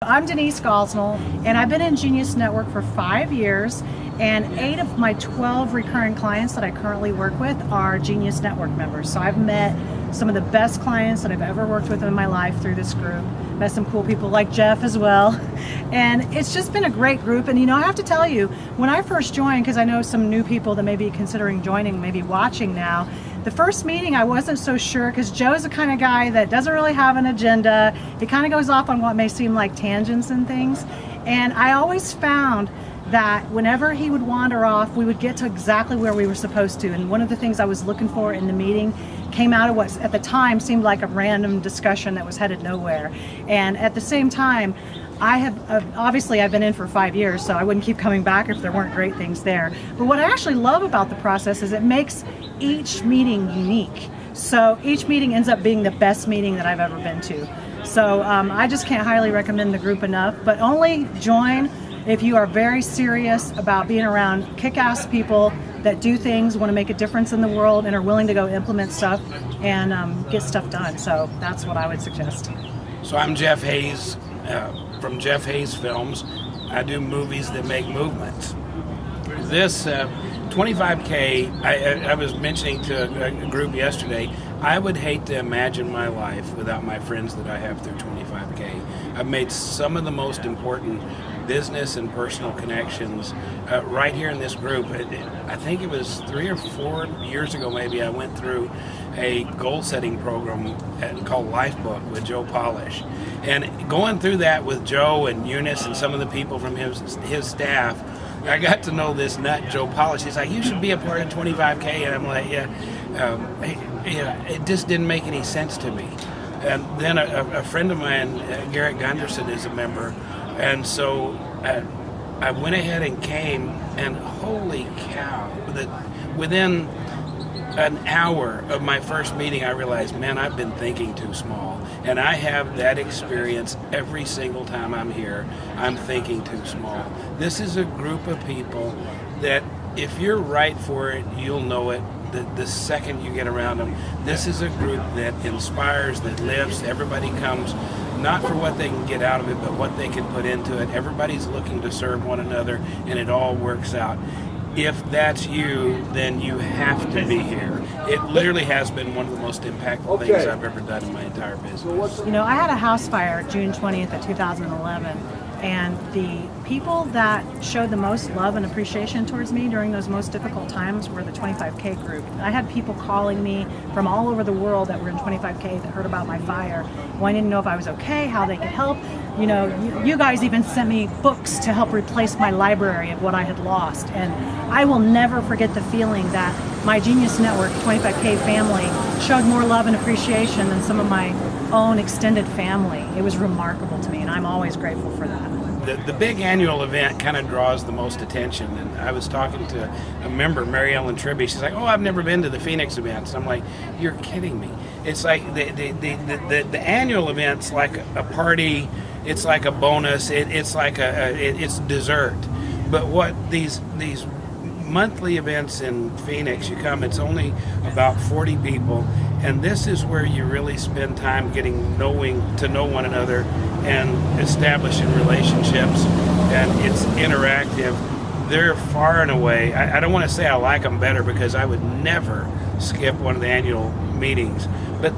I'm Denise Gosnell, and I've been in Genius Network for 5 years, and 8 of my 12 recurring clients that I currently work with are Genius Network members. So I've met some of the best clients that I've ever worked with in my life through this group. Met some cool people like Jeff as well, and it's just been a great group. And I have to tell you, when I first joined, because I know some new people that may be considering joining, maybe watching now, the first meeting I wasn't so sure, because Joe's the kind of guy that doesn't really have an agenda. He kind of goes off on what may seem like tangents and things, and I always found that whenever he would wander off, we would get to exactly where we were supposed to. And one of the things I was looking for in the meeting came out of what at the time seemed like a random discussion that was headed nowhere. And at the same time, I have obviously I've been in for 5 years, so I wouldn't keep coming back if there weren't great things there. But what I actually love about the process is it makes each meeting unique. So each meeting ends up being the best meeting that I've ever been to. So I just can't highly recommend the group enough, but only join if you are very serious about being around kick-ass people that do things, want to make a difference in the world, and are willing to go implement stuff and get stuff done. So that's what I would suggest. So I'm Jeff Hayes from Jeff Hayes Films. I do movies that make movements. This 25K, I was mentioning to a group yesterday, I would hate to imagine my life without my friends that I have through 25K. I've made some of the most important business and personal connections right here in this group. I think it was 3 or 4 years ago maybe, I went through a goal setting program called Lifebook with Joe Polish. And going through that with Joe and Eunice and some of the people from his staff, I got to know this nut, Joe Polish. He's like, you should be a part of 25K. And I'm like, yeah, it just didn't make any sense to me. And then a friend of mine, Garrett Gunderson, is a member. And so I went ahead and came, and holy cow, within an hour of my first meeting, I realized, man, I've been thinking too small. And I have that experience every single time I'm here. I'm thinking too small. This is a group of people that if you're right for it, you'll know it the second you get around them. This is a group that inspires, that lifts. Everybody comes not for what they can get out of it, but what they can put into it. Everybody's looking to serve one another, and it all works out. If that's you, then you have to be here. It literally has been one of the most impactful things I've ever done in my entire business. I had a house fire June 20th of 2011, and the people that showed the most love and appreciation towards me during those most difficult times were the 25K group. I had people calling me from all over the world that were in 25K that heard about my fire, wanting to know if I was okay, how they could help. You guys even sent me books to help replace my library of what I had lost. And I will never forget the feeling that my Genius Network 25K family showed more love and appreciation than some of my own extended family. It was remarkable to me, and I'm always grateful for that. The big annual event kind of draws the most attention, and I was talking to a member, Mary Ellen Tribby. She's like, "Oh, I've never been to the Phoenix events." I'm like, "You're kidding me!" It's like the annual event's like a party. It's like a bonus. It's like it's dessert. But what these monthly events in Phoenix, you come, it's only about 40 people, and this is where you really spend time knowing to know one another and establishing relationships, and it's interactive. They're far and away, I don't want to say I like them better, because I would never skip one of the annual meetings, but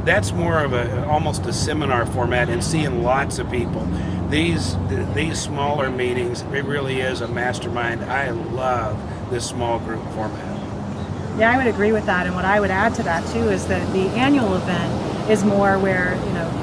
that's more of almost a seminar format, and seeing lots of people. These smaller meetings, it really is a mastermind. I love this small group format. Yeah, I would agree with that. And what I would add to that too is that the annual event is more where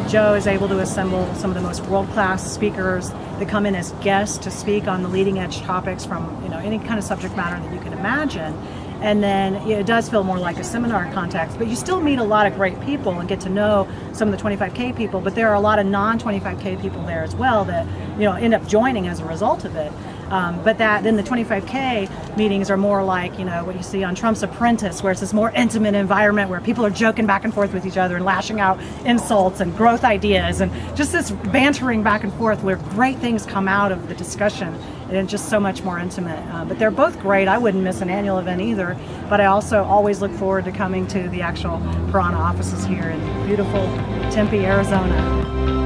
Joe is able to assemble some of the most world-class speakers that come in as guests to speak on the leading edge topics from any kind of subject matter that you can imagine. And then it does feel more like a seminar context, but you still meet a lot of great people and get to know some of the 25K people, but there are a lot of non-25K people there as well that end up joining as a result of it. But then the 25K meetings are more like what you see on Trump's Apprentice, where it's this more intimate environment where people are joking back and forth with each other and lashing out insults and growth ideas and just this bantering back and forth where great things come out of the discussion, and it's just so much more intimate. But they're both great. I wouldn't miss an annual event either, but I also always look forward to coming to the actual Piranha offices here in beautiful Tempe, Arizona.